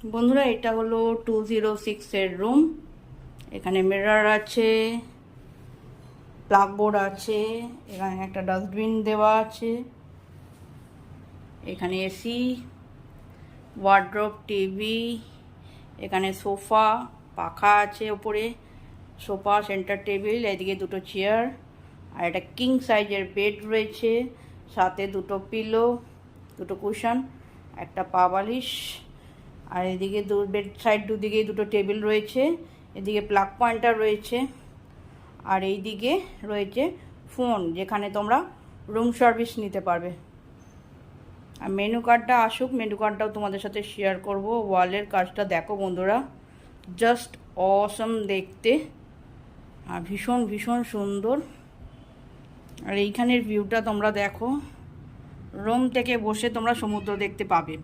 বন্ধুরা, এটা হলো 206 এর রুম। এখানে মিরর আছে, প্লাগ বোর্ড আছে, এখানে একটা ডাস্টবিন দেওয়া আছে, এখানে এসি, ওয়ার্ড্রোব, টিভি, এখানে সোফা, পাখা আছে ওপরে, সোফা, সেন্টার টেবিল, এদিকে দুটো চেয়ার, আর একটা কিং সাইজের বেড রয়েছে, সাথে দুটো পিলো, দুটো কুশন, একটা পা বালিশ, আর এদিকে বেড সাইড দুদিকে দুটো টেবিল রয়েছে, এদিকে প্লাগ পয়েন্টার রয়েছে, আর এই দিকে রয়েছে ফোন, যেখানে তোমরা রুম সার্ভিস নিতে পারবে। আর মেনু কার্ডটা আসুক, মেনু কার্ডটাও তোমাদের সাথে শেয়ার করব। ওয়ালের কাজটা দেখো বন্ধুরা, জাস্ট অসম দেখতে, আর ভীষণ ভীষণ সুন্দর। আর এইখানের ভিউটা তোমরা দেখো, রুম থেকে বসে তোমরা সমুদ্র দেখতে পাবে।